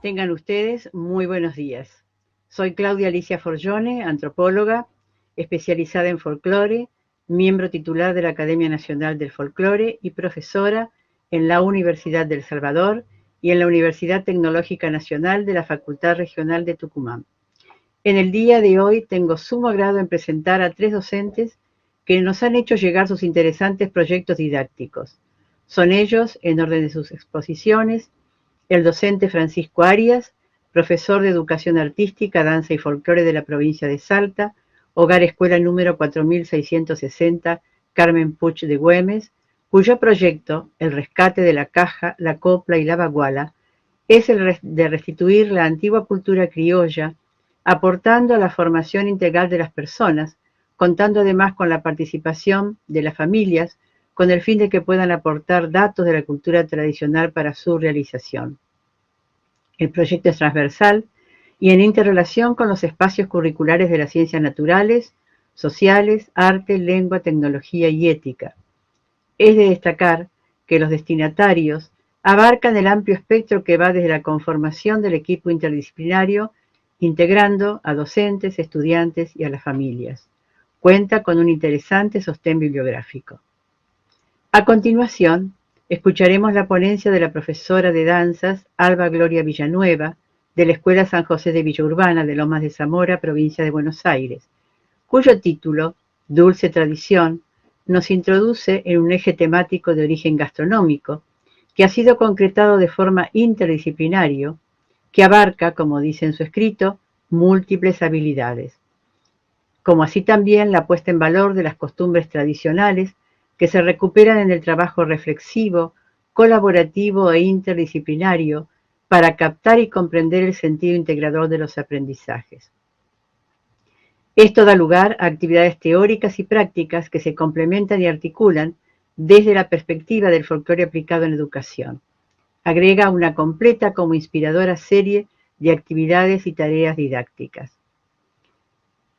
Tengan ustedes muy buenos días. Soy Claudia Alicia Forgione, antropóloga, especializada en folclore, miembro titular de la Academia Nacional del Folclore y profesora en la Universidad del Salvador y en la Universidad Tecnológica Nacional de la Facultad Regional de Tucumán. En el día de hoy tengo sumo agrado en presentar a 3 docentes que nos han hecho llegar sus interesantes proyectos didácticos. Son ellos, en orden de sus exposiciones, el docente Francisco Arias, profesor de Educación Artística, Danza y Folclore de la provincia de Salta, Hogar Escuela número 4660, Carmen Puch de Güemes, cuyo proyecto, el rescate de la caja, la copla y la baguala, es el de restituir la antigua cultura criolla, aportando a la formación integral de las personas, contando además con la participación de las familias, con el fin de que puedan aportar datos de la cultura tradicional para su realización. El proyecto es transversal y en interrelación con los espacios curriculares de las ciencias naturales, sociales, arte, lengua, tecnología y ética. Es de destacar que los destinatarios abarcan el amplio espectro que va desde la conformación del equipo interdisciplinario, integrando a docentes, estudiantes y a las familias. Cuenta con un interesante sostén bibliográfico. A continuación, escucharemos la ponencia de la profesora de danzas Alba Gloria Villanueva, de la Escuela San José de Villa Urbana de Lomas de Zamora, provincia de Buenos Aires, cuyo título, Dulce Tradición, nos introduce en un eje temático de origen gastronómico, que ha sido concretado de forma interdisciplinario, que abarca, como dice en su escrito, múltiples habilidades, como así también la puesta en valor de las costumbres tradicionales que se recuperan en el trabajo reflexivo, colaborativo e interdisciplinario para captar y comprender el sentido integrador de los aprendizajes. Esto da lugar a actividades teóricas y prácticas que se complementan y articulan desde la perspectiva del folclore aplicado en educación. Agrega una completa como inspiradora serie de actividades y tareas didácticas.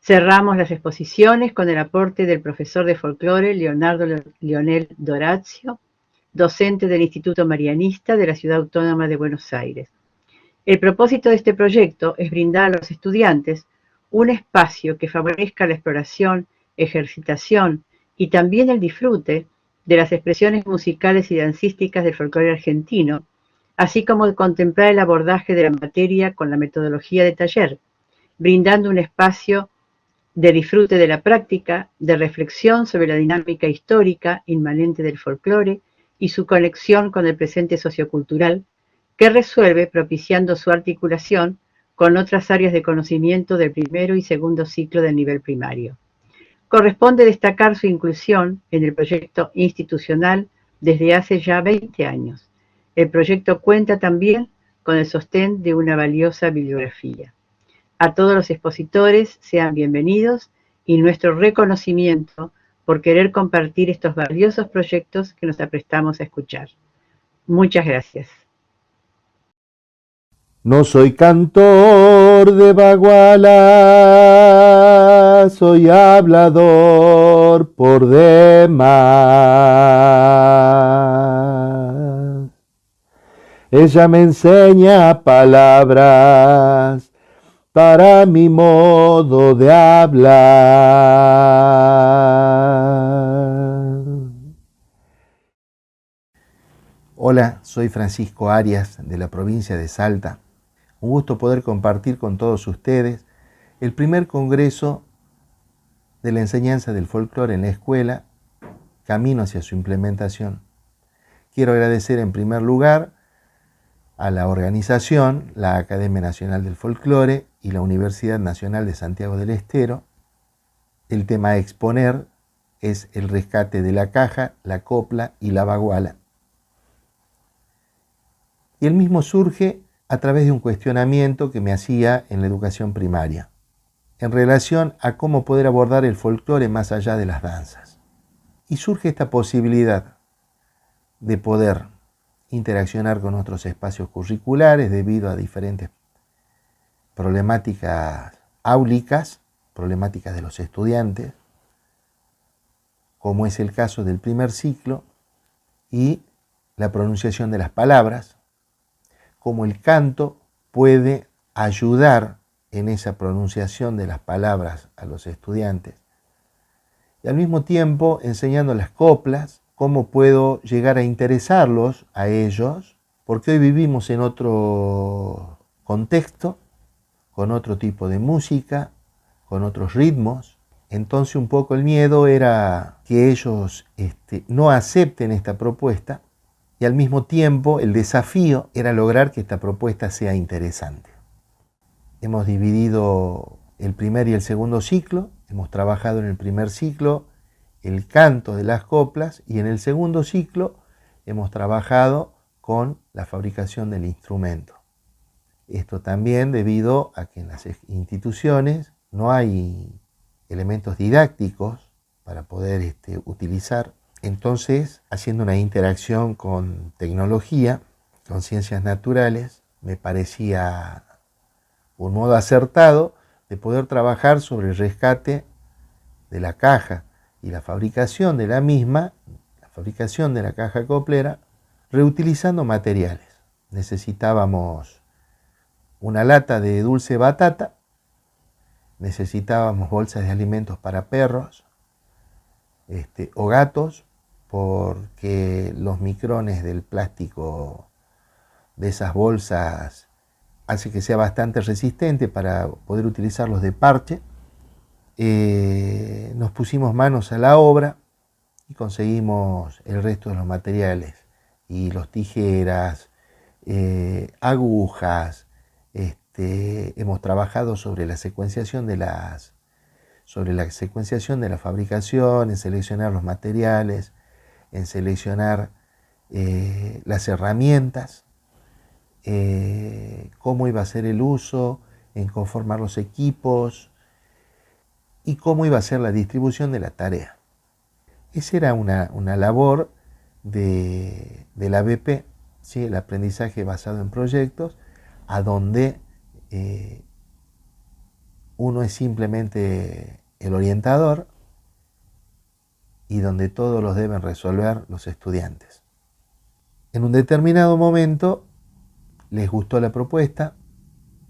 Cerramos las exposiciones con el aporte del profesor de folclore Leonardo Leonel Dorazio, docente del Instituto Marianista de la Ciudad Autónoma de Buenos Aires. El propósito de este proyecto es brindar a los estudiantes un espacio que favorezca la exploración, ejercitación y también el disfrute de las expresiones musicales y dancísticas del folclore argentino, así como de contemplar el abordaje de la materia con la metodología de taller, brindando un espacio de disfrute de la práctica, de reflexión sobre la dinámica histórica inmanente del folclore y su conexión con el presente sociocultural, que resuelve propiciando su articulación con otras áreas de conocimiento del primero y segundo ciclo del nivel primario. Corresponde destacar su inclusión en el proyecto institucional desde hace ya 20 años. El proyecto cuenta también con el sostén de una valiosa bibliografía. A todos los expositores sean bienvenidos y nuestro reconocimiento por querer compartir estos valiosos proyectos que nos aprestamos a escuchar. Muchas gracias. No soy cantor de baguala, soy hablador por demás. Ella me enseña palabras para mi modo de hablar. Hola, soy Francisco Arias de la provincia de Salta. Un gusto poder compartir con todos ustedes el primer congreso de la enseñanza del folclore en la escuela, camino hacia su implementación. Quiero agradecer en primer lugar a la organización, la Academia Nacional del Folclore y la Universidad Nacional de Santiago del Estero. El tema a exponer es el rescate de la caja, la copla y la baguala. Y el mismo surge a través de un cuestionamiento que me hacía en la educación primaria, en relación a cómo poder abordar el folclore más allá de las danzas. Y surge esta posibilidad de poder interaccionar con otros espacios curriculares debido a diferentes problemáticas áulicas, problemáticas de los estudiantes, como es el caso del primer ciclo, y la pronunciación de las palabras, como el canto puede ayudar en esa pronunciación de las palabras a los estudiantes. Y al mismo tiempo enseñando las coplas, cómo puedo llegar a interesarlos a ellos, porque hoy vivimos en otro contexto, con otro tipo de música, con otros ritmos. Entonces un poco el miedo era que ellos no acepten esta propuesta, y al mismo tiempo el desafío era lograr que esta propuesta sea interesante. Hemos dividido el primer y el segundo ciclo. Hemos trabajado en el primer ciclo el canto de las coplas y en el segundo ciclo hemos trabajado con la fabricación del instrumento. Esto también debido a que en las instituciones no hay elementos didácticos para poder utilizar. Entonces, haciendo una interacción con tecnología, con ciencias naturales, me parecía un modo acertado de poder trabajar sobre el rescate de la caja y la fabricación de la misma, la fabricación de la caja coplera, reutilizando materiales. Necesitábamos una lata de dulce batata, necesitábamos bolsas de alimentos para perros o gatos, porque los micrones del plástico de esas bolsas hace que sea bastante resistente para poder utilizarlos de parche. Nos pusimos manos a la obra y conseguimos el resto de los materiales, y los tijeras, agujas. Hemos trabajado sobre la secuenciación de la fabricación, en seleccionar los materiales, en seleccionar las herramientas, cómo iba a ser el uso, en conformar los equipos y cómo iba a ser la distribución de la tarea. Esa era una labor de la BP, ¿sí? El aprendizaje basado en proyectos, a donde uno es simplemente el orientador y donde todos los deben resolver los estudiantes. En un determinado momento les gustó la propuesta,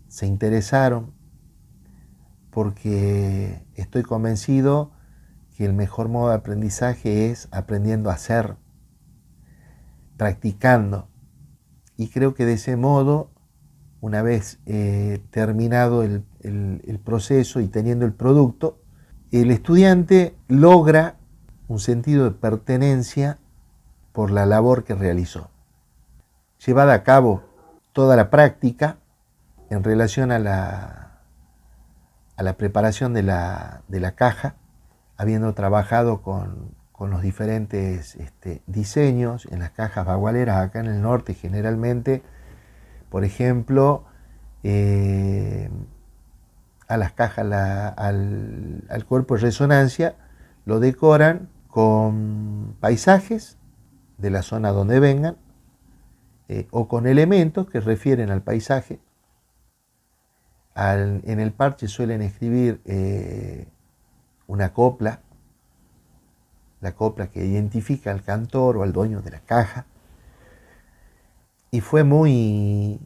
se interesaron, porque estoy convencido que el mejor modo de aprendizaje es aprendiendo a hacer, practicando. Y creo que de ese modo, una vez terminado el proceso y teniendo el producto, el estudiante logra un sentido de pertenencia por la labor que realizó. Llevada a cabo toda la práctica en relación a la preparación de la caja, habiendo trabajado con los diferentes diseños en las cajas bagualeras acá en el norte. Generalmente, por ejemplo, a las cajas, al cuerpo de resonancia, lo decoran con paisajes de la zona donde vengan, o con elementos que refieren al paisaje. En el parche suelen escribir una copla, la copla que identifica al cantor o al dueño de la caja. Y fue muy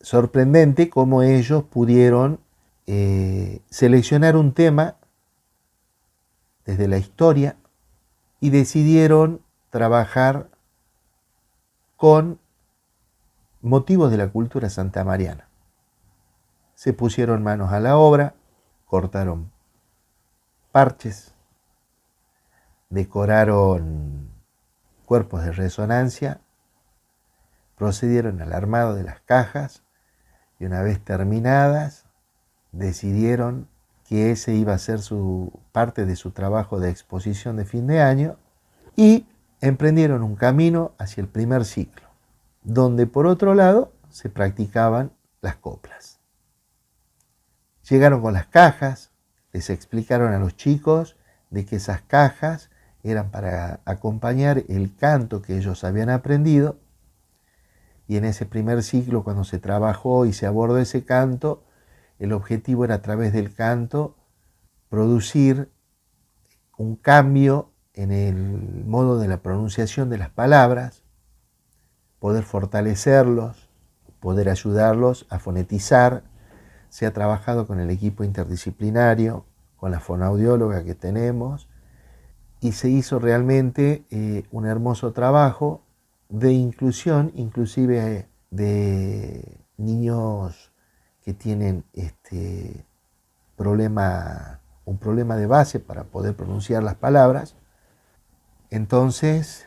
sorprendente cómo ellos pudieron seleccionar un tema desde la historia y decidieron trabajar con motivos de la cultura santamariana. Se pusieron manos a la obra, cortaron parches, decoraron cuerpos de resonancia, procedieron al armado de las cajas y una vez terminadas decidieron que ese iba a ser parte de su trabajo de exposición de fin de año, y emprendieron un camino hacia el primer ciclo, donde por otro lado se practicaban las coplas. Llegaron con las cajas, les explicaron a los chicos de que esas cajas eran para acompañar el canto que ellos habían aprendido, y en ese primer ciclo, cuando se trabajó y se abordó ese canto, el objetivo era, a través del canto, producir un cambio en el modo de la pronunciación de las palabras, poder fortalecerlos, poder ayudarlos a fonetizar. Se ha trabajado con el equipo interdisciplinario, con la fonoaudióloga que tenemos, y se hizo realmente un hermoso trabajo de inclusión, inclusive de niños que tienen un problema de base para poder pronunciar las palabras. Entonces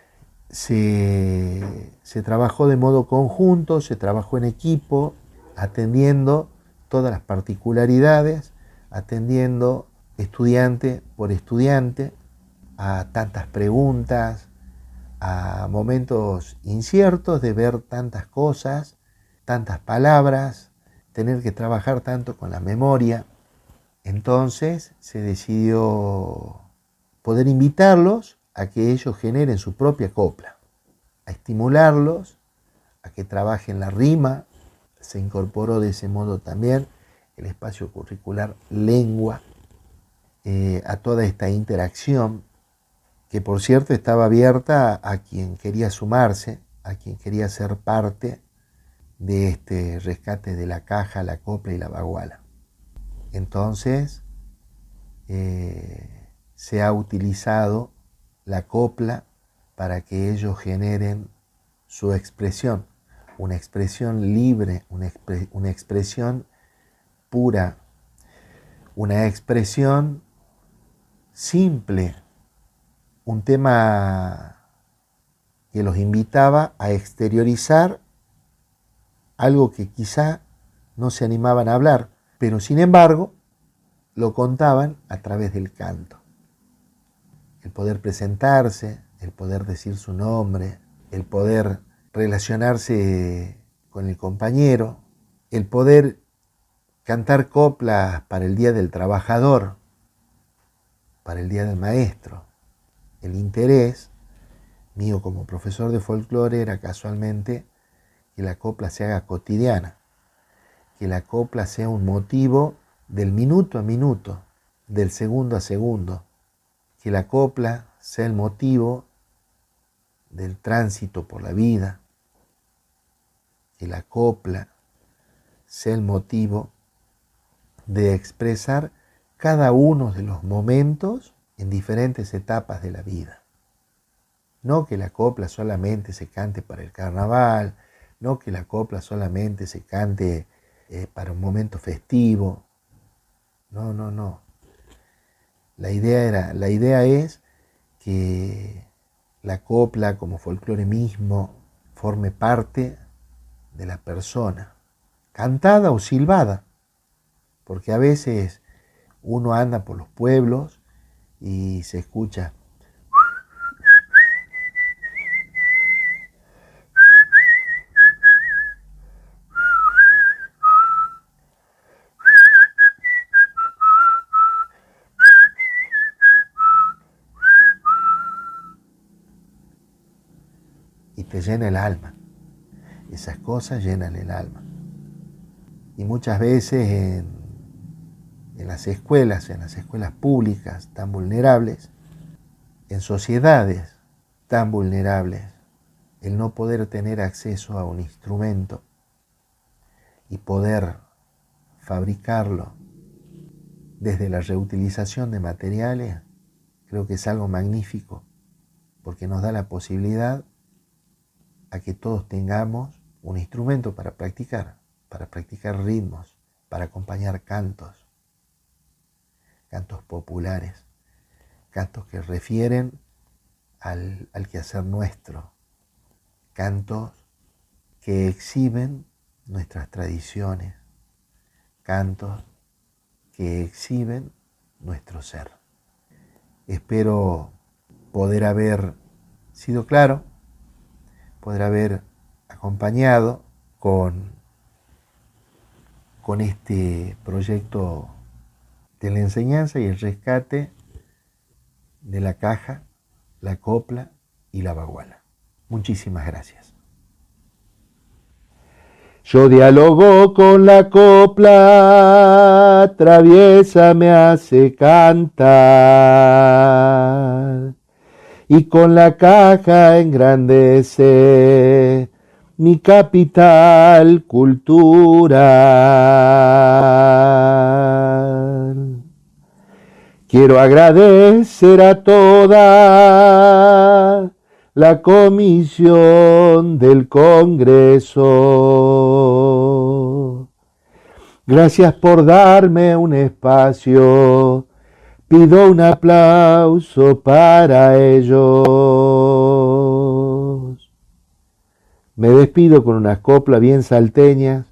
se trabajó de modo conjunto, se trabajó en equipo, atendiendo todas las particularidades, atendiendo estudiante por estudiante, a tantas preguntas, a momentos inciertos de ver tantas cosas, tantas palabras, tener que trabajar tanto con la memoria. Entonces se decidió poder invitarlos a que ellos generen su propia copla, a estimularlos, a que trabajen la rima. Se incorporó de ese modo también el espacio curricular lengua, a toda esta interacción, que por cierto estaba abierta a quien quería sumarse, a quien quería ser parte de este rescate de la caja, la copla y la baguala. Entonces se ha utilizado la copla para que ellos generen su expresión, una expresión libre, una expresión pura, una expresión simple, un tema que los invitaba a exteriorizar algo que quizá no se animaban a hablar, pero sin embargo lo contaban a través del canto. El poder presentarse, el poder decir su nombre, el poder relacionarse con el compañero, el poder cantar coplas para el Día del Trabajador, para el Día del Maestro. El interés mío como profesor de folclore era casualmente que la copla se haga cotidiana, que la copla sea un motivo del minuto a minuto, del segundo a segundo, que la copla sea el motivo del tránsito por la vida, que la copla sea el motivo de expresar cada uno de los momentos en diferentes etapas de la vida. No que la copla solamente se cante para el carnaval, no que la copla solamente se cante para un momento festivo. No. La idea es que la copla como folclore mismo forme parte de la persona, cantada o silbada, porque a veces uno anda por los pueblos y se escucha y te llena el alma. Esas cosas llenan el alma. Y muchas veces en las escuelas públicas tan vulnerables, en sociedades tan vulnerables, el no poder tener acceso a un instrumento y poder fabricarlo desde la reutilización de materiales, creo que es algo magnífico, porque nos da la posibilidad a que todos tengamos un instrumento para practicar ritmos, para acompañar cantos populares, cantos que refieren al quehacer nuestro, cantos que exhiben nuestras tradiciones, cantos que exhiben nuestro ser. Espero poder haber sido claro, poder haber acompañado con este proyecto de la enseñanza y el rescate de la caja, la copla y la baguala. Muchísimas gracias. Yo dialogo con la copla, traviesa me hace cantar, y con la caja engrandece mi capital cultural. Quiero agradecer a toda la comisión del Congreso. Gracias por darme un espacio. Pido un aplauso para ellos. Me despido con unas coplas bien salteñas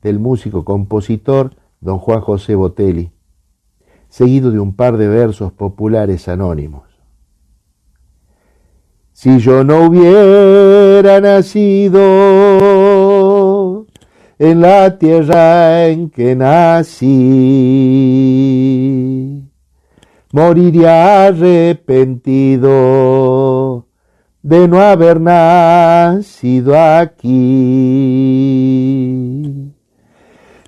del músico compositor don Juan José Botelli, seguido de un par de versos populares anónimos. Si yo no hubiera nacido en la tierra en que nací, moriría arrepentido de no haber nacido aquí.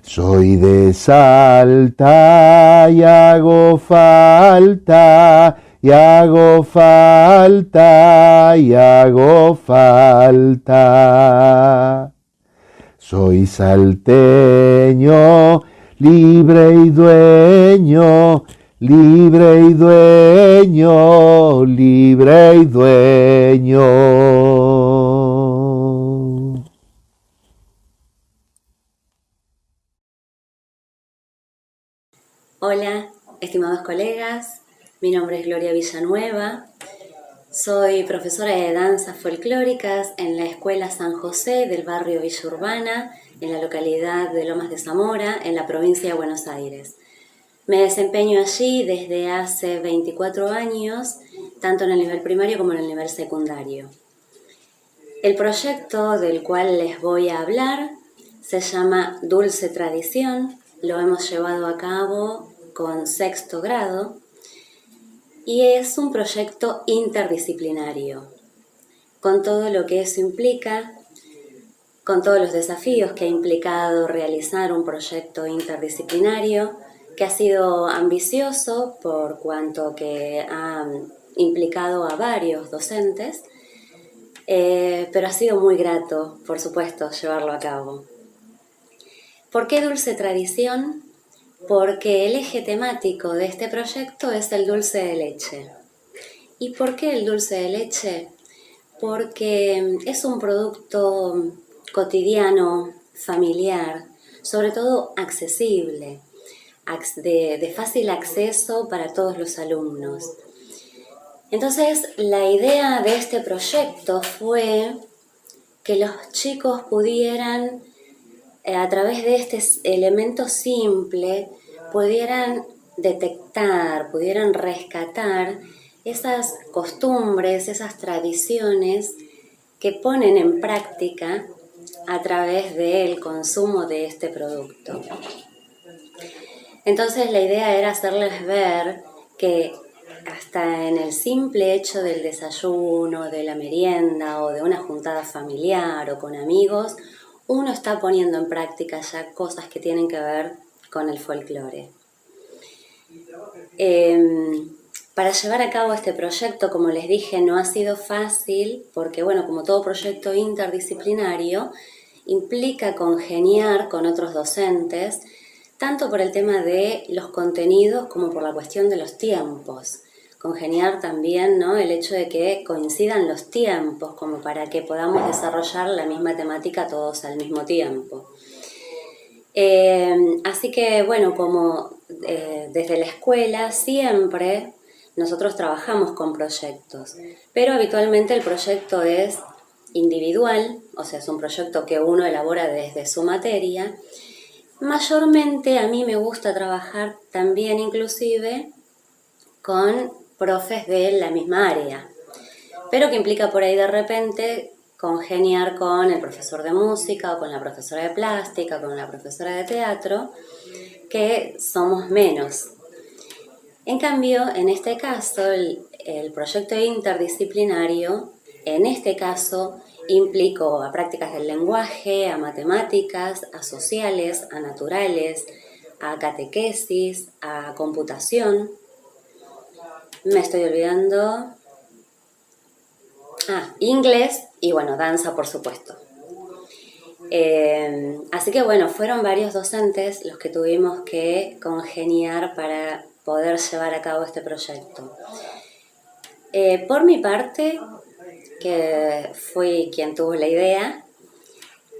Soy de Salta y hago falta, y hago falta, y hago falta. Soy salteño, libre y dueño, libre y dueño, libre y dueño. Hola, estimados colegas, mi nombre es Gloria Villanueva, soy profesora de danzas folclóricas en la Escuela San José del barrio Villa Urbana, en la localidad de Lomas de Zamora, en la provincia de Buenos Aires. Me desempeño allí desde hace 24 años, tanto en el nivel primario como en el nivel secundario. El proyecto del cual les voy a hablar se llama Dulce Tradición. Lo hemos llevado a cabo con sexto grado y es un proyecto interdisciplinario, con todo lo que eso implica, con todos los desafíos que ha implicado realizar un proyecto interdisciplinario, que ha sido ambicioso por cuanto que ha implicado a varios docentes, pero ha sido muy grato, por supuesto, llevarlo a cabo. ¿Por qué Dulce Tradición? Porque el eje temático de este proyecto es el dulce de leche. ¿Y por qué el dulce de leche? Porque es un producto cotidiano, familiar, sobre todo accesible, de fácil acceso para todos los alumnos. Entonces, la idea de este proyecto fue que los chicos pudieran, a través de este elemento simple, pudieran detectar, pudieran rescatar esas costumbres, esas tradiciones que ponen en práctica a través del consumo de este producto. Entonces la idea era hacerles ver que hasta en el simple hecho del desayuno, de la merienda o de una juntada familiar o con amigos, uno está poniendo en práctica ya cosas que tienen que ver con el folclore. Para llevar a cabo este proyecto, como les dije, no ha sido fácil porque, bueno, como todo proyecto interdisciplinario, implica congeniar con otros docentes, tanto por el tema de los contenidos como por la cuestión de los tiempos. Congeniar también, ¿no?, el hecho de que coincidan los tiempos, como para que podamos desarrollar la misma temática todos al mismo tiempo. Así que, bueno, como desde la escuela siempre nosotros trabajamos con proyectos, pero habitualmente el proyecto es individual, o sea, es un proyecto que uno elabora desde su materia. Mayormente a mí me gusta trabajar también inclusive con profes de la misma área, pero que implica por ahí de repente congeniar con el profesor de música o con la profesora de plástica, o con la profesora de teatro, que somos menos. En cambio, en este caso, el proyecto interdisciplinario, en este caso, implicó a prácticas del lenguaje, a matemáticas, a sociales, a naturales, a catequesis, a computación. Me estoy olvidando. Inglés y, bueno, danza, por supuesto. Así que bueno, fueron varios docentes los que tuvimos que congeniar para poder llevar a cabo este proyecto. Por mi parte, que fui quien tuvo la idea,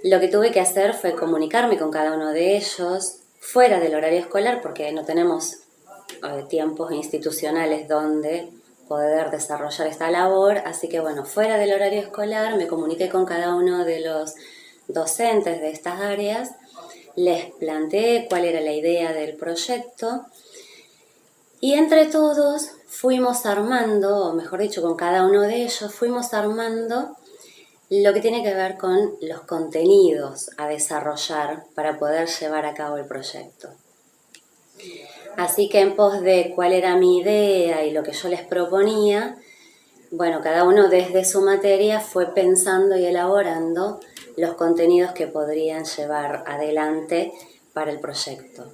lo que tuve que hacer fue comunicarme con cada uno de ellos fuera del horario escolar, porque no tenemos tiempos institucionales donde poder desarrollar esta labor, así que bueno, fuera del horario escolar me comuniqué con cada uno de los docentes de estas áreas, les planteé cuál era la idea del proyecto y entre todos fuimos armando, o mejor dicho, con cada uno de ellos, fuimos armando lo que tiene que ver con los contenidos a desarrollar para poder llevar a cabo el proyecto. Así que en pos de cuál era mi idea y lo que yo les proponía, bueno, cada uno desde su materia fue pensando y elaborando los contenidos que podrían llevar adelante para el proyecto.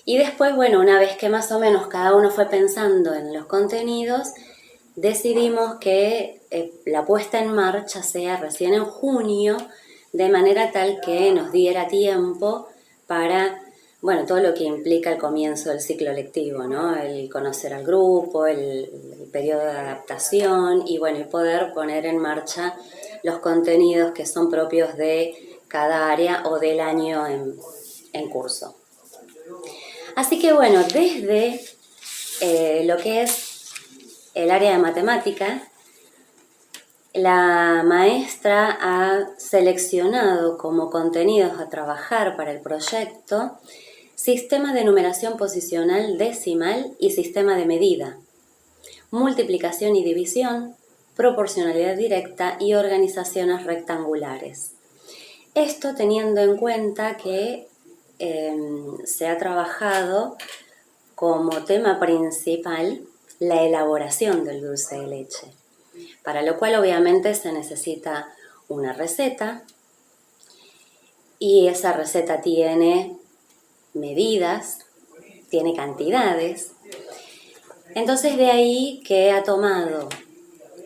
Y después, bueno, una vez que más o menos cada uno fue pensando en los contenidos, decidimos que la puesta en marcha sea recién en junio, de manera tal que nos diera tiempo para, bueno, todo lo que implica el comienzo del ciclo lectivo, ¿no? El conocer al grupo, el periodo de adaptación y, bueno, y poder poner en marcha los contenidos que son propios de cada área o del año en curso. Así que, bueno, desde lo que es el área de matemática, la maestra ha seleccionado como contenidos a trabajar para el proyecto sistema de numeración posicional decimal y sistema de medida, multiplicación y división, proporcionalidad directa y organizaciones rectangulares. Esto teniendo en cuenta que se ha trabajado como tema principal la elaboración del dulce de leche, para lo cual obviamente se necesita una receta y esa receta tiene medidas, tiene cantidades. Entonces de ahí que ha tomado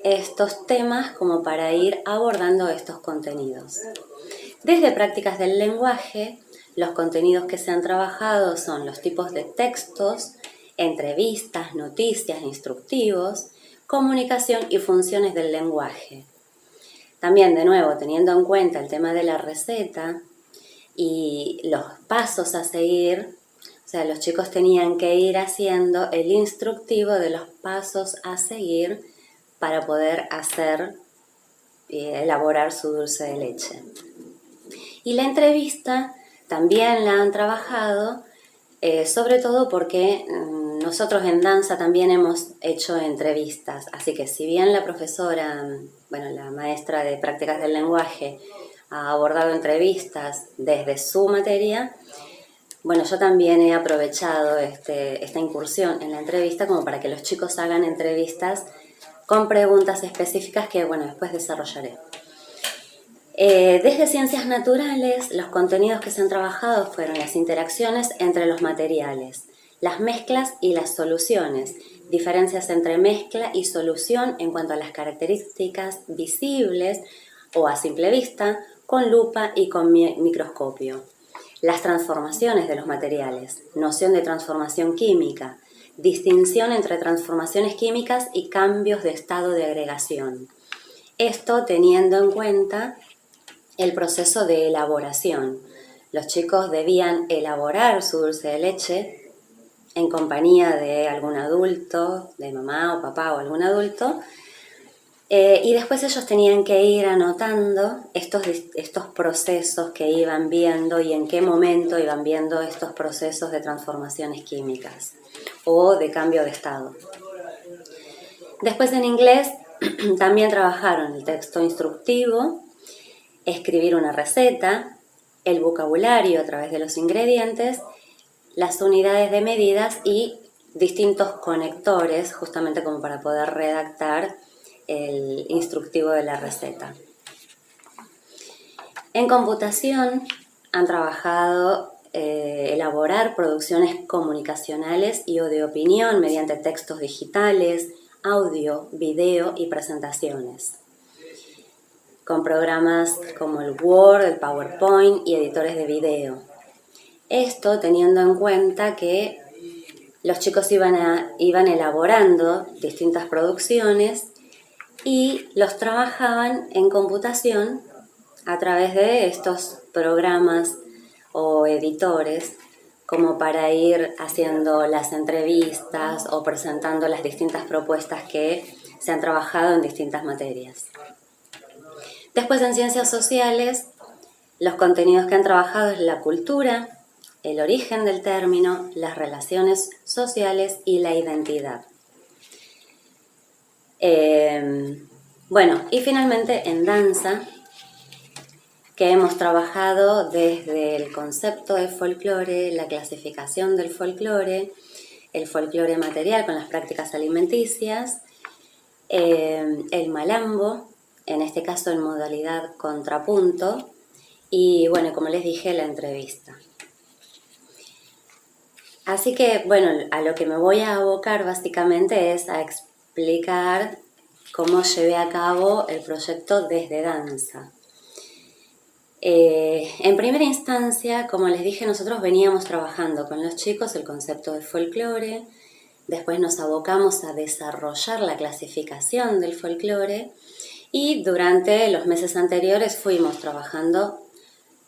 estos temas como para ir abordando estos contenidos. Desde prácticas del lenguaje, los contenidos que se han trabajado son los tipos de textos, entrevistas, noticias, instructivos, comunicación y funciones del lenguaje. También, de nuevo, teniendo en cuenta el tema de la receta y los pasos a seguir, o sea, los chicos tenían que ir haciendo el instructivo de los pasos a seguir para poder hacer y elaborar su dulce de leche. Y la entrevista también la han trabajado, sobre todo porque nosotros en danza también hemos hecho entrevistas, así que si bien la profesora, bueno, la maestra de prácticas del lenguaje ha abordado entrevistas desde su materia, bueno, yo también he aprovechado esta incursión en la entrevista como para que los chicos hagan entrevistas con preguntas específicas que, bueno, después desarrollaré. Desde ciencias naturales, los contenidos que se han trabajado fueron las interacciones entre los materiales, las mezclas y las soluciones, diferencias entre mezcla y solución en cuanto a las características visibles o a simple vista, con lupa y con microscopio, las transformaciones de los materiales, noción de transformación química, distinción entre transformaciones químicas y cambios de estado de agregación. Esto teniendo en cuenta el proceso de elaboración. Los chicos debían elaborar su dulce de leche en compañía de algún adulto, de mamá o papá o algún adulto, y después ellos tenían que ir anotando estos procesos que iban viendo y en qué momento iban viendo estos procesos de transformaciones químicas o de cambio de estado. Después en inglés también trabajaron el texto instructivo, escribir una receta, el vocabulario a través de los ingredientes, las unidades de medidas y distintos conectores, justamente como para poder redactar el instructivo de la receta. En computación han trabajado elaborar producciones comunicacionales y o de opinión mediante textos digitales, audio, video y presentaciones. con programas como el Word, el PowerPoint y editores de video. Esto teniendo en cuenta que los chicos iban elaborando distintas producciones y los trabajaban en computación a través de estos programas o editores, como para ir haciendo las entrevistas o presentando las distintas propuestas que se han trabajado en distintas materias. Después, en ciencias sociales, los contenidos que han trabajado es la cultura, el origen del término, las relaciones sociales y la identidad. Bueno, y finalmente en danza, que hemos trabajado desde el concepto de folclore, la clasificación del folclore, el folclore material con las prácticas alimenticias, el malambo, en este caso en modalidad contrapunto, y bueno, como les dije, la entrevista. Así que, bueno, a lo que me voy a abocar básicamente es a explicar cómo llevé a cabo el proyecto desde danza. En primera instancia, como les dije, nosotros veníamos trabajando con los chicos el concepto de folclore, después nos abocamos a desarrollar la clasificación del folclore y durante los meses anteriores fuimos trabajando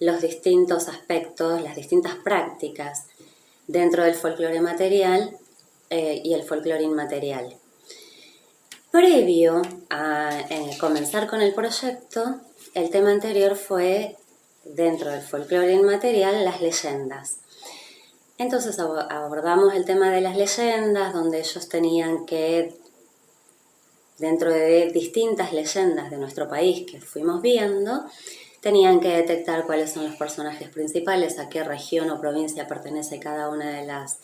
los distintos aspectos, las distintas prácticas dentro del folclore material y el folclore inmaterial. Previo a comenzar con el proyecto, el tema anterior fue, dentro del folclore inmaterial, las leyendas. Entonces abordamos el tema de las leyendas, donde ellos tenían que, dentro de distintas leyendas de nuestro país que fuimos viendo, tenían que detectar cuáles son los personajes principales, a qué región o provincia pertenece cada una de las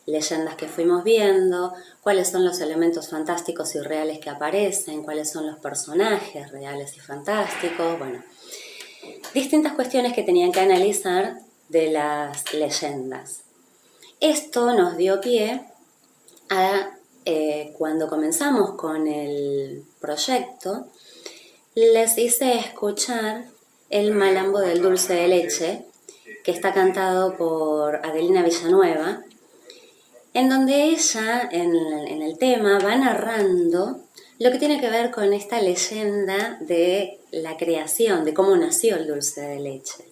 leyendas que fuimos viendo, cuáles son los elementos fantásticos y reales que aparecen, cuáles son los personajes reales y fantásticos, bueno, distintas cuestiones que tenían que analizar de las leyendas. Esto nos dio pie a, cuando comenzamos con el proyecto, les hice escuchar el malambo del dulce de leche, que está cantado por Adelina Villanueva, en donde ella, en el tema, va narrando lo que tiene que ver con esta leyenda de la creación, de cómo nació el dulce de leche.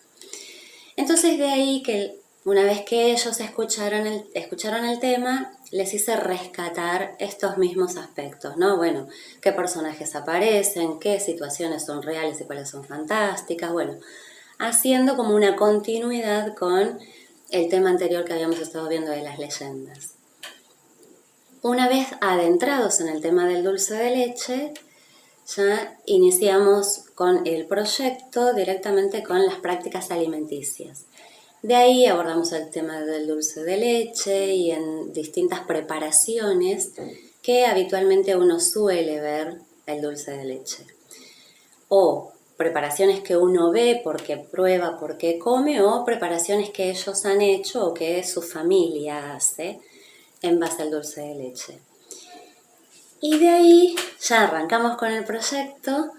Entonces, de ahí que una vez que ellos escucharon el tema, les hice rescatar estos mismos aspectos, ¿no? Bueno, qué personajes aparecen, qué situaciones son reales y cuáles son fantásticas, bueno, haciendo como una continuidad con el tema anterior que habíamos estado viendo de las leyendas. Una vez adentrados en el tema del dulce de leche, ya iniciamos con el proyecto directamente con las prácticas alimenticias. De ahí abordamos el tema del dulce de leche y en distintas preparaciones que habitualmente uno suele ver el dulce de leche. O preparaciones que uno ve porque prueba, porque come, o preparaciones que ellos han hecho o que su familia hace en base al dulce de leche. Y de ahí ya arrancamos con el proyecto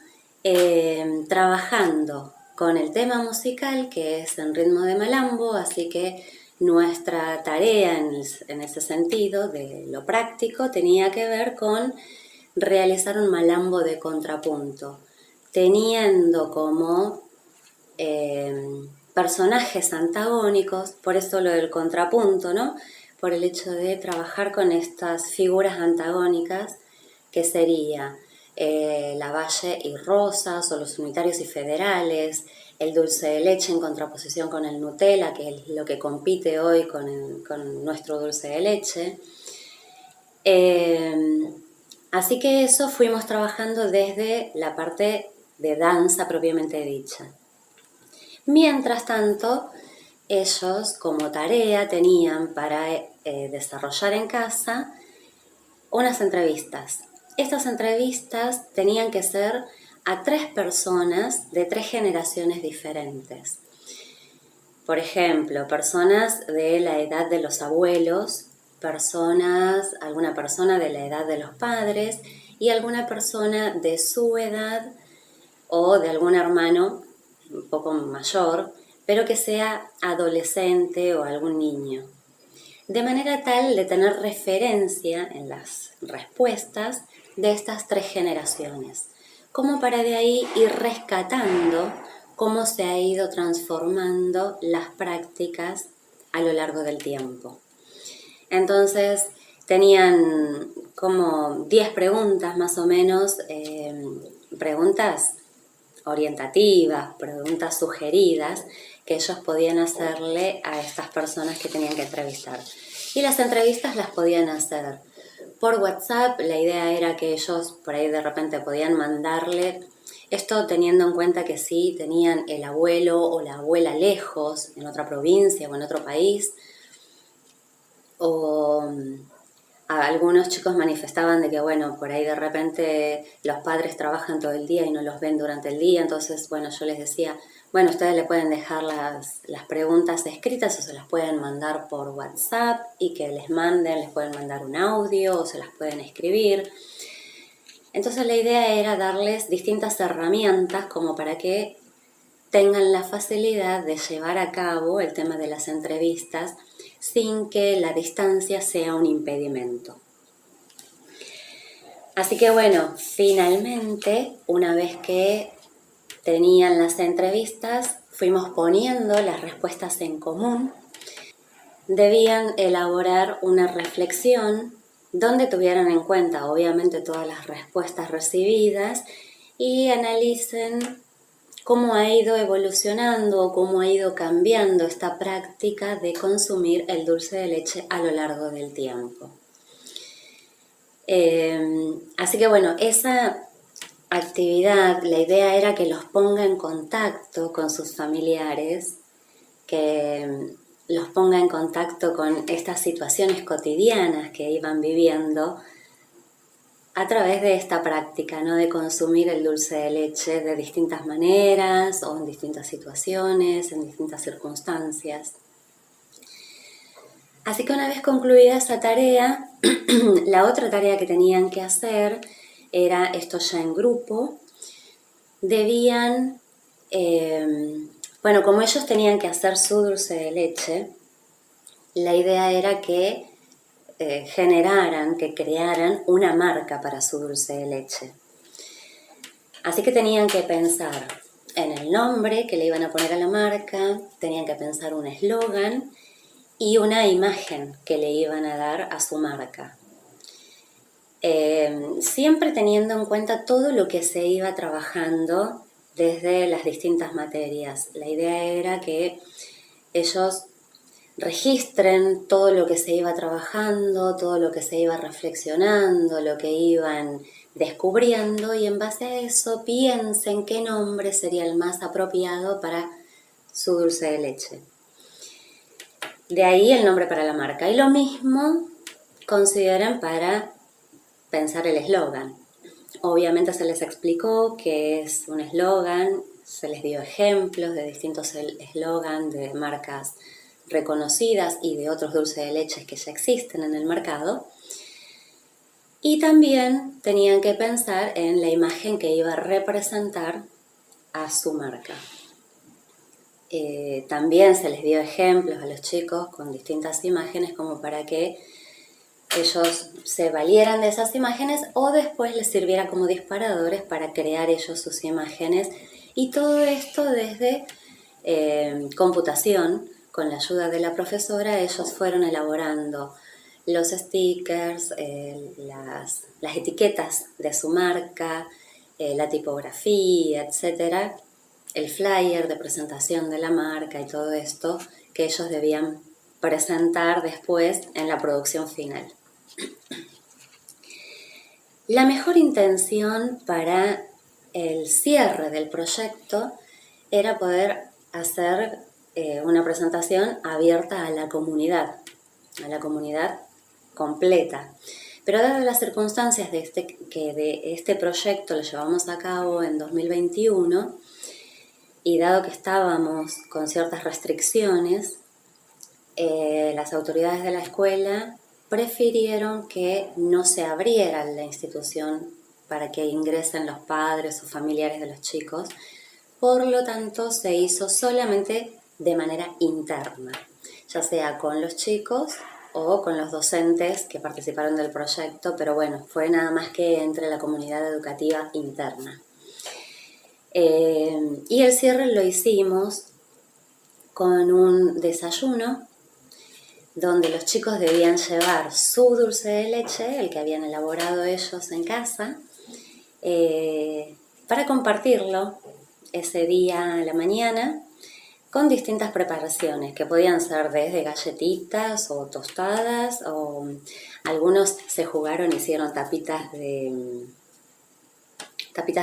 trabajando con el tema musical, que es en ritmo de malambo, así que nuestra tarea en ese sentido de lo práctico tenía que ver con realizar un malambo de contrapunto, teniendo como personajes antagónicos, por eso lo del contrapunto, ¿no? Por el hecho de trabajar con estas figuras antagónicas, que sería Lavalle y Rosas, o los unitarios y federales, el dulce de leche en contraposición con el Nutella, que es lo que compite hoy con nuestro dulce de leche. Así que eso fuimos trabajando desde la parte de danza propiamente dicha. Mientras tanto, ellos como tarea tenían para desarrollar en casa unas entrevistas. Estas entrevistas tenían que ser a 3 personas de 3 generaciones diferentes. Por ejemplo, personas de la edad de los abuelos, alguna persona de la edad de los padres y alguna persona de su edad o de algún hermano un poco mayor, pero que sea adolescente o algún niño. De manera tal de tener referencia en las respuestas de estas 3 generaciones, como para de ahí ir rescatando cómo se ha ido transformando las prácticas a lo largo del tiempo. Entonces tenían como 10 preguntas más o menos, preguntas orientativas, preguntas sugeridas que ellos podían hacerle a estas personas que tenían que entrevistar. Y las entrevistas las podían hacer por WhatsApp. La idea era que ellos por ahí de repente podían mandarle, esto teniendo en cuenta que sí tenían el abuelo o la abuela lejos, en otra provincia o en otro país, o algunos chicos manifestaban de que, bueno, por ahí de repente los padres trabajan todo el día y no los ven durante el día, entonces, bueno, yo les decía, bueno, ustedes le pueden dejar las preguntas escritas o se las pueden mandar por WhatsApp y que les pueden mandar un audio o se las pueden escribir. Entonces la idea era darles distintas herramientas como para que tengan la facilidad de llevar a cabo el tema de las entrevistas sin que la distancia sea un impedimento. Así que bueno, finalmente, una vez que tenían las entrevistas, fuimos poniendo las respuestas en común. Debían elaborar una reflexión donde tuvieran en cuenta, obviamente, todas las respuestas recibidas y analicen cómo ha ido evolucionando o cómo ha ido cambiando esta práctica de consumir el dulce de leche a lo largo del tiempo. Así que bueno, esa actividad, la idea era que los ponga en contacto con sus familiares, que los ponga en contacto con estas situaciones cotidianas que iban viviendo a través de esta práctica, ¿no? De consumir el dulce de leche de distintas maneras o en distintas situaciones, en distintas circunstancias. Así que una vez concluida esa tarea, la otra tarea que tenían que hacer era, esto ya en grupo, debían, bueno, como ellos tenían que hacer su dulce de leche, la idea era que que crearan una marca para su dulce de leche. Así que tenían que pensar en el nombre que le iban a poner a la marca, tenían que pensar un eslogan y una imagen que le iban a dar a su marca. Siempre teniendo en cuenta todo lo que se iba trabajando desde las distintas materias. La idea era que ellos registren todo lo que se iba trabajando, todo lo que se iba reflexionando, lo que iban descubriendo y en base a eso piensen qué nombre sería el más apropiado para su dulce de leche. De ahí el nombre para la marca. Y lo mismo consideran para pensar el eslogan. Obviamente se les explicó qué es un eslogan, se les dio ejemplos de distintos eslogans de marcas reconocidas y de otros dulces de leche que ya existen en el mercado. Y también tenían que pensar en la imagen que iba a representar a su marca. También se les dio ejemplos a los chicos con distintas imágenes como para que ellos se valieran de esas imágenes o después les sirviera como disparadores para crear ellos sus imágenes. Y todo esto desde computación. Con la ayuda de la profesora, ellos fueron elaborando los stickers, las etiquetas de su marca, la tipografía, etc. El flyer de presentación de la marca y todo esto que ellos debían presentar después en la producción final. La mejor intención para el cierre del proyecto era poder hacer una presentación abierta a la comunidad completa. Pero dadas las circunstancias de este proyecto lo llevamos a cabo en 2021 y dado que estábamos con ciertas restricciones, las autoridades de la escuela prefirieron que no se abriera la institución para que ingresen los padres o familiares de los chicos. Por lo tanto, se hizo solamente de manera interna, ya sea con los chicos o con los docentes que participaron del proyecto, pero bueno, fue nada más que entre la comunidad educativa interna. Y el cierre lo hicimos con un desayuno donde los chicos debían llevar su dulce de leche, el que habían elaborado ellos en casa, para compartirlo ese día a la mañana con distintas preparaciones que podían ser desde galletitas o tostadas, o algunos se jugaron, hicieron tapitas de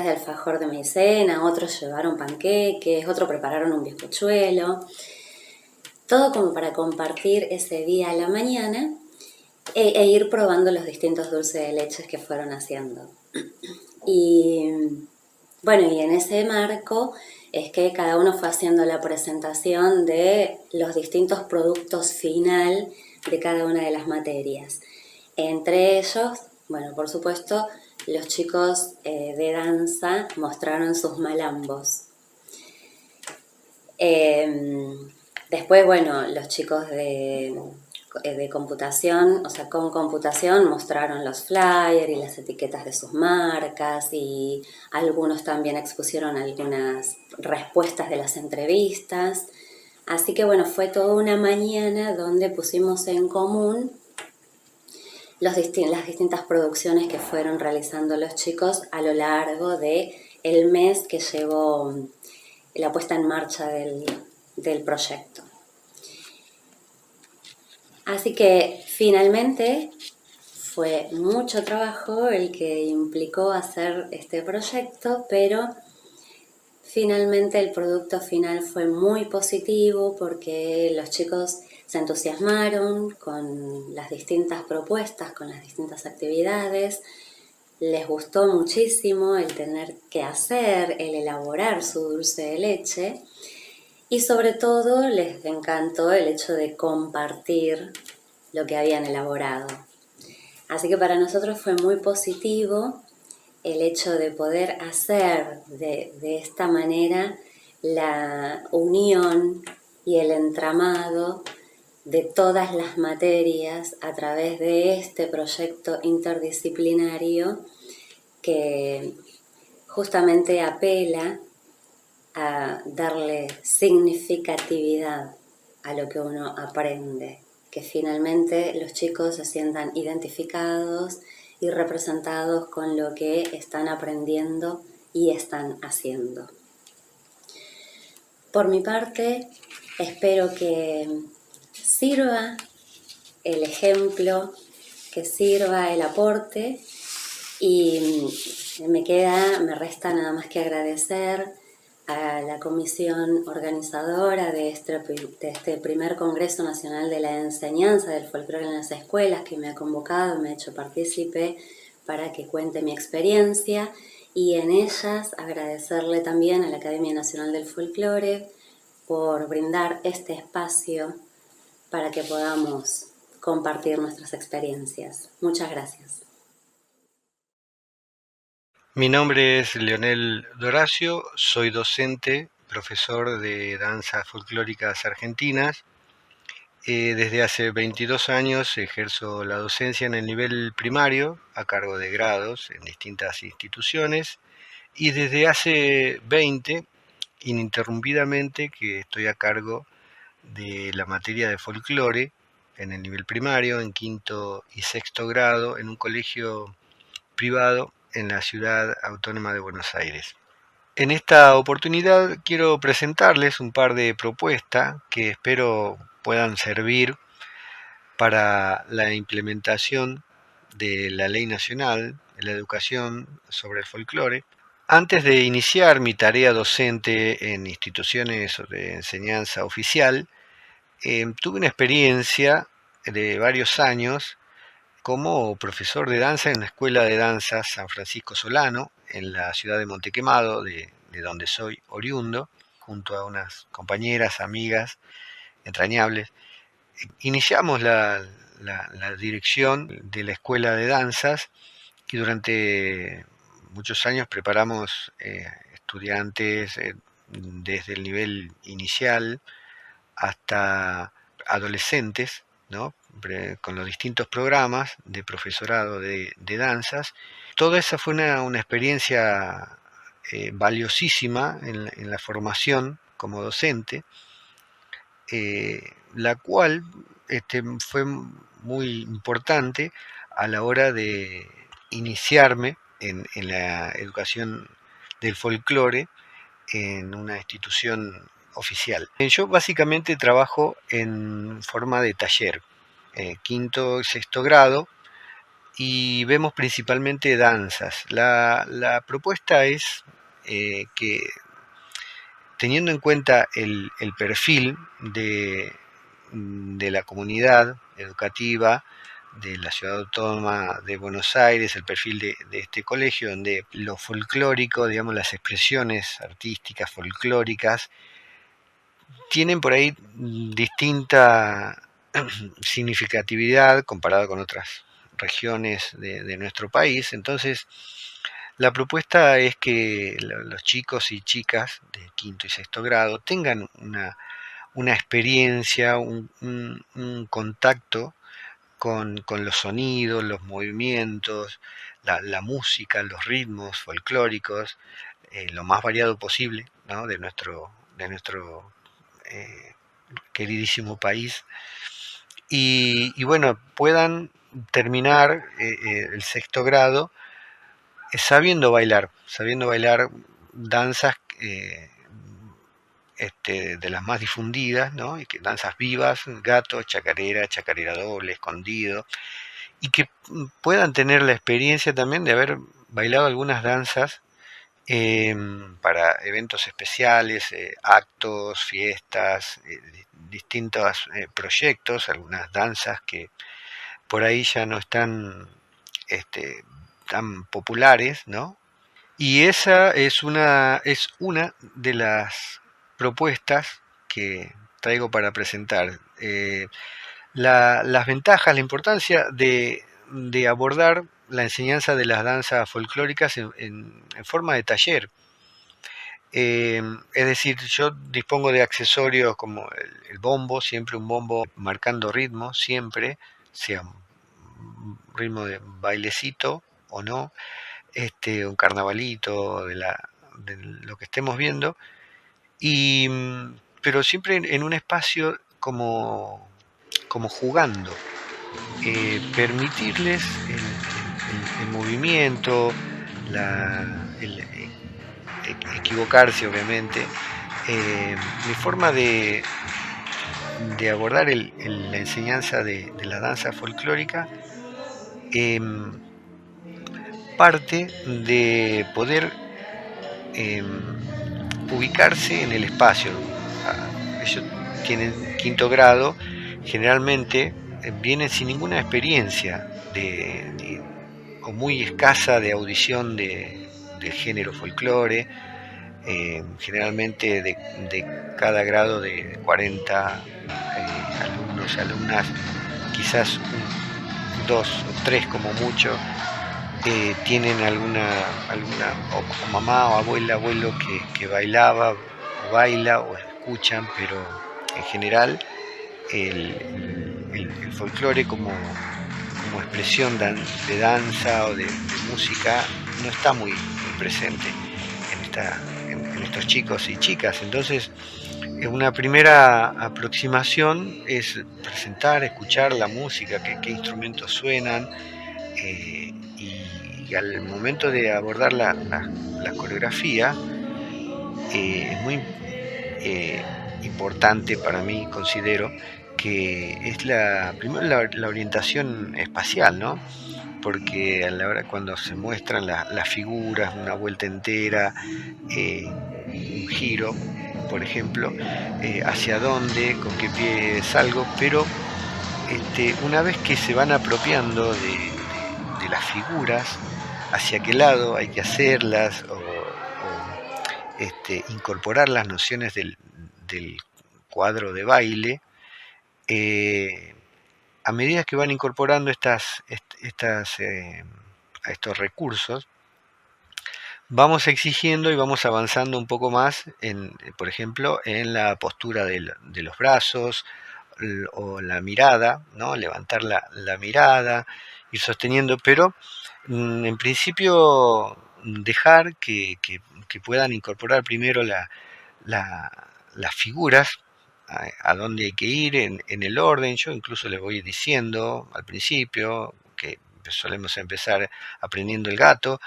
alfajor de maicena, otros llevaron panqueques, otros prepararon un bizcochuelo, todo como para compartir ese día a la mañana e ir probando los distintos dulces de leche que fueron haciendo. Y bueno, y en ese marco es que cada uno fue haciendo la presentación de los distintos productos final de cada una de las materias. Entre ellos, bueno, por supuesto, los chicos de danza mostraron sus malambos. Después, bueno, los chicos de computación, o sea, con computación mostraron los flyers y las etiquetas de sus marcas, y algunos también expusieron algunas respuestas de las entrevistas. Así que bueno, fue toda una mañana donde pusimos en común las distintas producciones que fueron realizando los chicos a lo largo de el mes que llevó la puesta en marcha del proyecto. Así que finalmente fue mucho trabajo el que implicó hacer este proyecto, pero finalmente el producto final fue muy positivo porque los chicos se entusiasmaron con las distintas propuestas, con las distintas actividades. Les gustó muchísimo el tener que hacer, el elaborar su dulce de leche, y sobre todo les encantó el hecho de compartir lo que habían elaborado. Así que para nosotros fue muy positivo el hecho de poder hacer de esta manera la unión y el entramado de todas las materias a través de este proyecto interdisciplinario que justamente apela a darle significatividad a lo que uno aprende, que finalmente los chicos se sientan identificados y representados con lo que están aprendiendo y están haciendo. Por mi parte, espero que sirva el ejemplo, que sirva el aporte, y me resta nada más que agradecer a la comisión organizadora de este primer Congreso Nacional de la Enseñanza del Folclore en las Escuelas, que me ha convocado, me ha hecho partícipe para que cuente mi experiencia, y en ellas agradecerle también a la Academia Nacional del Folclore por brindar este espacio para que podamos compartir nuestras experiencias. Muchas gracias. Mi nombre es Leonel Doracio, soy docente, profesor de danzas folclóricas argentinas. Desde hace 22 años ejerzo la docencia en el nivel primario a cargo de grados en distintas instituciones, y desde hace 20 ininterrumpidamente que estoy a cargo de la materia de folclore en el nivel primario, en quinto y sexto grado, en un colegio privado en la ciudad autónoma de Buenos Aires. En esta oportunidad quiero presentarles un par de propuestas que espero puedan servir para la implementación de la Ley Nacional de la Educación sobre el Folclore. Antes de iniciar mi tarea docente en instituciones de enseñanza oficial, tuve una experiencia de varios años como profesor de danza en la Escuela de Danza San Francisco Solano, en la ciudad de Montequemado, de donde soy oriundo, junto a unas compañeras, amigas entrañables. Iniciamos la dirección de la Escuela de Danzas, y durante muchos años preparamos estudiantes desde el nivel inicial hasta adolescentes, ¿no? Con los distintos programas de profesorado de danzas. Toda esa fue una experiencia valiosísima en la formación como docente, la cual fue muy importante a la hora de iniciarme en la educación del folclore en una institución oficial. Yo básicamente trabajo en forma de taller, quinto y sexto grado, y vemos principalmente danzas. La propuesta es que, teniendo en cuenta el perfil de la comunidad educativa de la Ciudad Autónoma de Buenos Aires, el perfil de este colegio, donde lo folclórico, digamos, las expresiones artísticas folclóricas, tienen por ahí distinta significatividad comparado con otras regiones de nuestro país. Entonces, la propuesta es que los chicos y chicas de quinto y sexto grado tengan una experiencia, un contacto con los sonidos, los movimientos, la música, los ritmos folclóricos, lo más variado posible, ¿no? de nuestro queridísimo país. Y bueno, puedan terminar el sexto grado sabiendo bailar danzas de las más difundidas, ¿no? Y que danzas vivas, gato, chacarera doble, escondido, y que puedan tener la experiencia también de haber bailado algunas danzas para eventos especiales, actos, fiestas, distintos proyectos, algunas danzas que por ahí ya no están tan populares, ¿no? Y esa es una de las propuestas que traigo para presentar. Las ventajas, la importancia de abordar la enseñanza de las danzas folclóricas en forma de taller. Es decir, yo dispongo de accesorios como el bombo, siempre un bombo marcando ritmo, siempre, sea un ritmo de bailecito o no, un carnavalito de lo que estemos viendo, pero siempre en un espacio como jugando, permitirles el movimiento, equivocarse obviamente. Mi forma de abordar la enseñanza de la danza folclórica parte de poder ubicarse en el espacio. Ellos tienen quinto grado, generalmente vienen sin ninguna experiencia o muy escasa de audición del género folclore, generalmente de cada grado de 40 alumnos, alumnas, quizás dos o tres como mucho, tienen alguna o mamá o abuela, abuelo que bailaba o baila o escuchan, pero en general el folclore como expresión de danza o de música no está muy presente en estos chicos y chicas. Entonces, una primera aproximación es presentar, escuchar la música, qué instrumentos suenan, y al momento de abordar la coreografía, es muy importante para mí, considero, que es primero la orientación espacial, ¿no? Porque a la hora cuando se muestran las figuras, una vuelta entera, un giro, por ejemplo, hacia dónde, con qué pie salgo, pero una vez que se van apropiando de las figuras, hacia qué lado hay que hacerlas, o incorporar las nociones del cuadro de baile, a medida que van incorporando estos recursos, vamos exigiendo y vamos avanzando un poco más en, por ejemplo, en la postura de los brazos o la mirada, ¿no? Levantar la mirada, ir sosteniendo, pero en principio dejar que puedan incorporar primero la- las figuras, a dónde hay que ir en el orden. Yo incluso les voy diciendo al principio que solemos empezar aprendiendo el gato.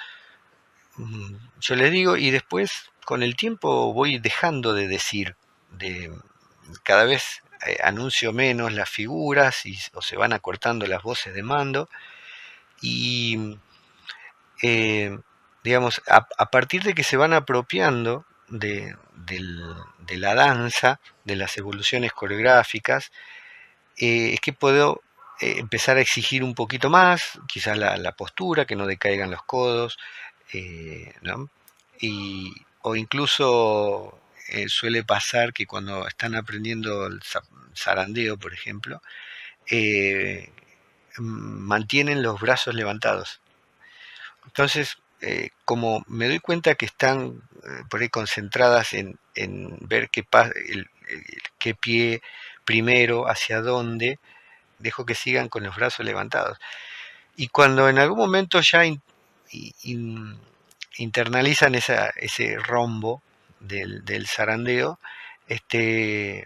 Yo les digo, y después con el tiempo voy dejando de decir, de cada vez anuncio menos las figuras o se van acortando las voces de mando y eh, digamos, a partir de que se van apropiando de la danza, de las evoluciones coreográficas, es que puedo empezar a exigir un poquito más, quizás la postura, que no decaigan los codos, ¿no? O incluso suele pasar que cuando están aprendiendo el zarandeo, por ejemplo, eh, mantienen los brazos levantados. Entonces, como me doy cuenta que están por ahí concentradas en ver qué pie primero, hacia dónde, dejo que sigan con los brazos levantados. Y cuando en algún momento ya in- internalizan ese rombo del zarandeo,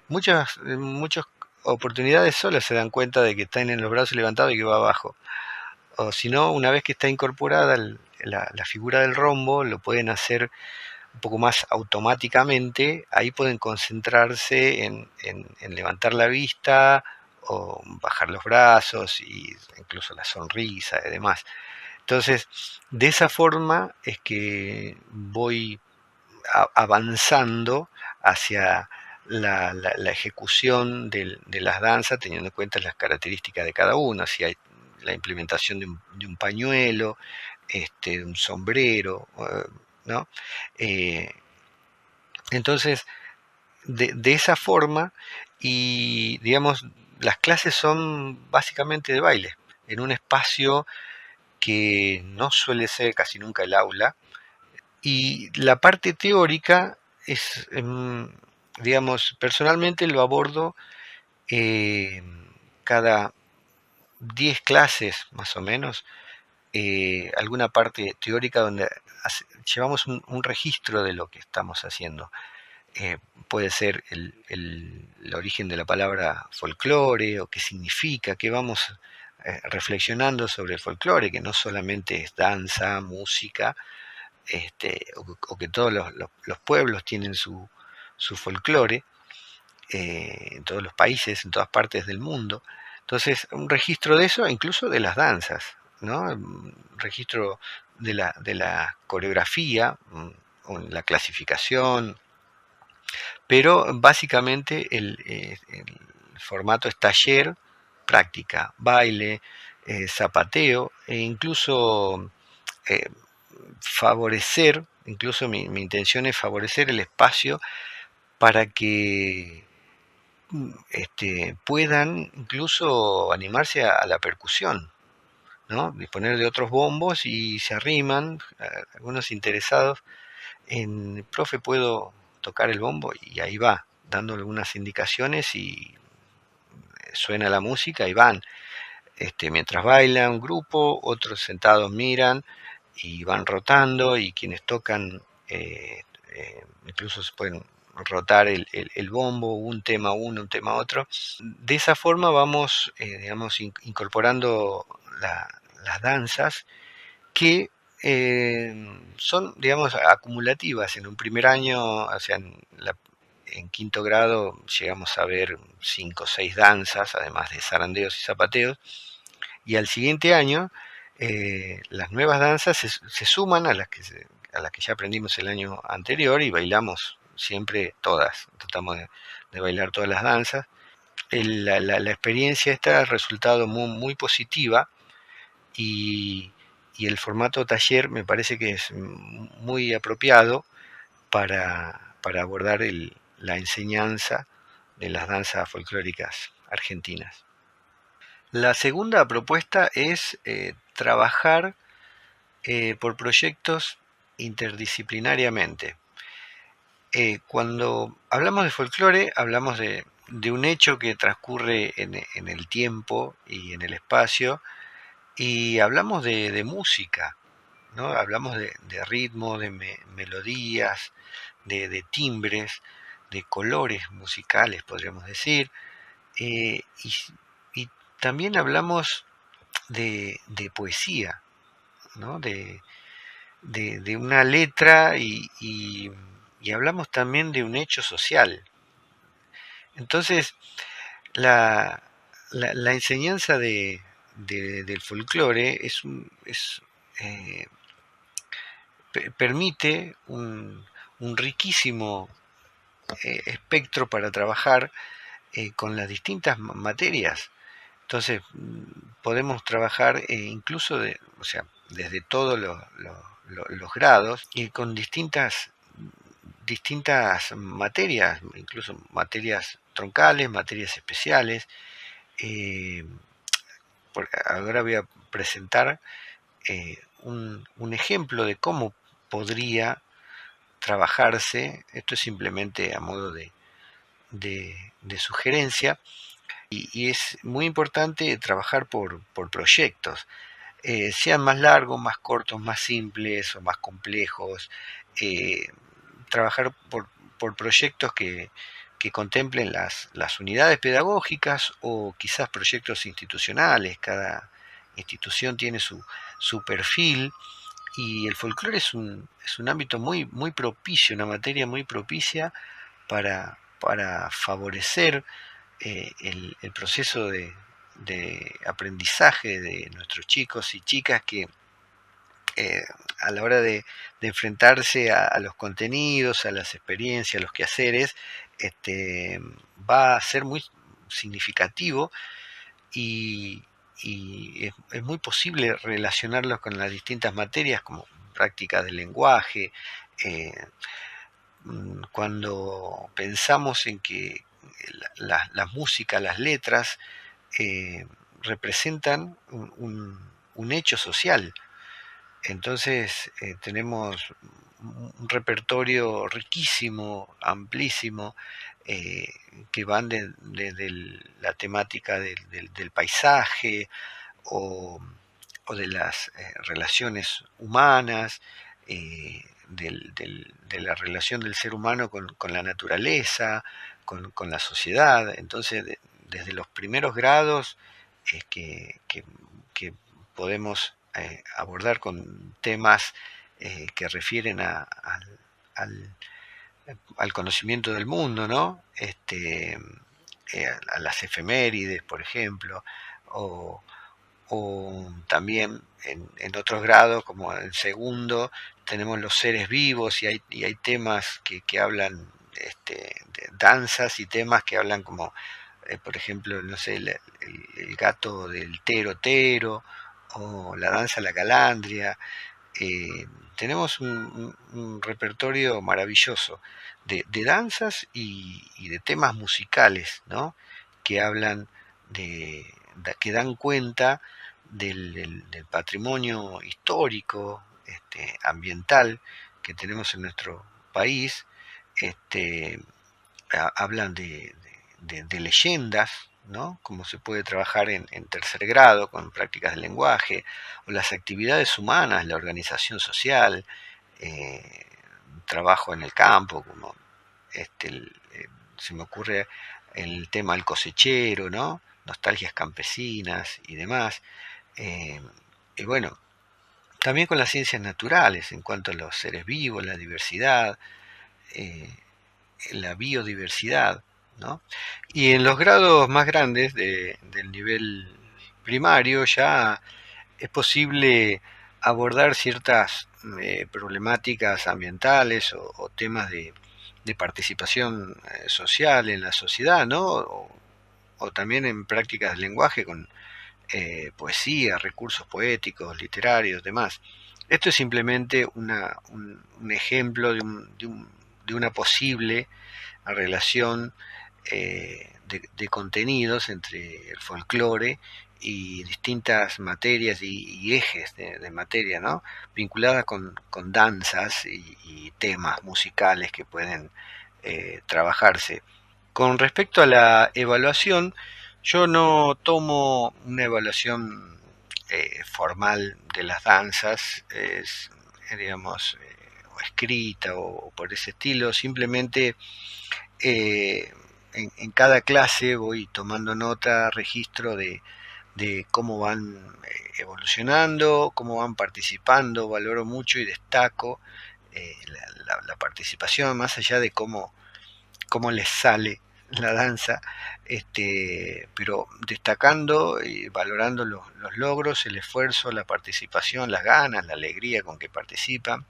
muchas oportunidades solo se dan cuenta de que están en los brazos levantados y que va abajo. O si no, una vez que está incorporada la figura del rombo, lo pueden hacer un poco más automáticamente. Ahí pueden concentrarse en levantar la vista o bajar los brazos y incluso la sonrisa y demás. Entonces, de esa forma es que voy avanzando hacia la ejecución de las danzas, teniendo en cuenta las características de cada uno, si hay la implementación de un pañuelo, de un sombrero, ¿no? Eh, entonces, de esa forma, y digamos, las clases son básicamente de baile, en un espacio que no suele ser casi nunca el aula, y la parte teórica es, digamos, personalmente lo abordo eh, cada 10 clases más o menos, alguna parte teórica donde llevamos un registro de lo que estamos haciendo. Eh, Puede ser el origen de la palabra folclore o qué significa, qué vamos reflexionando sobre el folclore, que no solamente es danza, música, o que todos los pueblos tienen su folclore, en todos los países, en todas partes del mundo. Entonces, un registro de eso, incluso de las danzas, ¿no? Un registro de la coreografía, la clasificación, pero básicamente el formato es taller, práctica, baile, zapateo e incluso eh, favorecer, incluso mi intención es favorecer el espacio para que puedan incluso animarse a la percusión, ¿no? Disponer de otros bombos y se arriman, algunos interesados profe, ¿puedo tocar el bombo? Y ahí va, dando algunas indicaciones y suena la música y van. Mientras baila un grupo, otros sentados miran y van rotando y quienes tocan incluso se pueden rotar el bombo, un tema uno, un tema otro. De esa forma vamos, digamos, incorporando las danzas que son, digamos, acumulativas. En un primer año, o sea, en quinto grado llegamos a ver 5 o 6 danzas, además de zarandeos y zapateos, y al siguiente año las nuevas danzas se suman a las que ya aprendimos el año anterior y bailamos siempre todas, tratamos de bailar todas las danzas. La experiencia esta ha resultado muy, muy positiva y, y el formato taller me parece que es muy apropiado para abordar la enseñanza de las danzas folclóricas argentinas. La segunda propuesta es trabajar por proyectos interdisciplinariamente. Cuando hablamos de folclore, hablamos de un hecho que transcurre en el tiempo y en el espacio, y hablamos de música, ¿no? Hablamos de ritmo, de melodías, de timbres, de colores musicales, podríamos decir, y también hablamos de poesía, ¿no? De una letra y hablamos también de un hecho social. Entonces, la, la enseñanza del folclore eh, permite un riquísimo espectro para trabajar con las distintas materias. Entonces, podemos trabajar incluso o sea, desde todos los grados y con distintas materias, incluso materias troncales, materias especiales. Eh, Ahora voy a presentar un ejemplo de cómo podría trabajarse. Esto es simplemente a modo de sugerencia, y es muy importante trabajar por proyectos, sean más largos, más cortos, más simples o más complejos. eh, Trabajar por proyectos que contemplen las unidades pedagógicas o quizás proyectos institucionales. Cada institución tiene su perfil, y el folclore es un ámbito muy propicio, una materia muy propicia para favorecer el proceso de aprendizaje de nuestros chicos y chicas, que eh, a la hora de enfrentarse a los contenidos, a las experiencias, a los quehaceres, va a ser muy significativo, y, y es muy posible relacionarlos con las distintas materias como prácticas del lenguaje. eh, Cuando pensamos en que las músicas, las letras, representan un hecho social. Entonces tenemos un repertorio riquísimo, amplísimo, eh, que van desde la temática del paisaje, o, o de las relaciones humanas, de la relación del ser humano con la naturaleza, con la sociedad. Entonces, desde los primeros grados es que podemos abordar con temas que refieren al, al conocimiento del mundo, ¿no? A las efemérides, por ejemplo, o, o también en otros grados, como en segundo, tenemos los seres vivos, y hay temas que hablan, de danzas, y temas que hablan como, por ejemplo, no sé, el gato del Tero Tero, o la danza La Calandria. eh, Tenemos un repertorio maravilloso de danzas y de temas musicales, ¿no? Que hablan que dan cuenta del patrimonio histórico, ambiental, que tenemos en nuestro país. este, Hablan de leyendas, ¿no? Cómo se puede trabajar en tercer grado con prácticas de lenguaje, o las actividades humanas, la organización social, eh, trabajo en el campo, como se me ocurre el tema del cosechero, ¿no? Nostalgias campesinas y demás. Eh, y bueno, también con las ciencias naturales, en cuanto a los seres vivos, la diversidad, eh, la biodiversidad, ¿no? Y en los grados más grandes del nivel primario ya es posible abordar ciertas problemáticas ambientales, o temas de participación social en la sociedad, ¿no? O también en prácticas del lenguaje con poesía, recursos poéticos, literarios, demás. Esto es simplemente un ejemplo de una posible relación de contenidos entre el folclore y distintas materias y ejes de materia, ¿no? Vinculadas con danzas y temas musicales que pueden trabajarse. Con respecto a la evaluación, yo no tomo una evaluación formal de las danzas, digamos, o escrita o por ese estilo, simplemente en cada clase voy tomando nota, registro de cómo van evolucionando, cómo van participando, valoro mucho y destaco la participación, más allá de cómo les sale la danza, pero destacando y valorando los logros, el esfuerzo, la participación, las ganas, la alegría con que participan.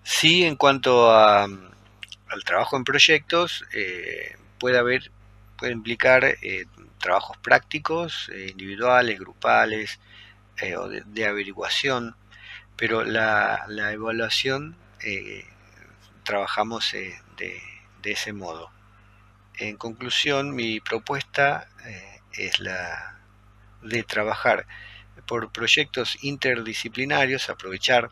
Sí, en cuanto al trabajo en proyectos, puede implicar trabajos prácticos, individuales, grupales, o de averiguación, pero la evaluación trabajamos de ese modo. En conclusión, mi propuesta es la de trabajar por proyectos interdisciplinarios, aprovechar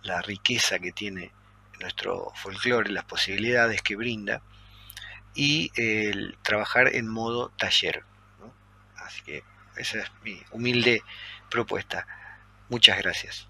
la riqueza que tiene nuestro folclore, las posibilidades que brinda, y trabajar en modo taller, ¿no? Así que esa es mi humilde propuesta. Muchas gracias.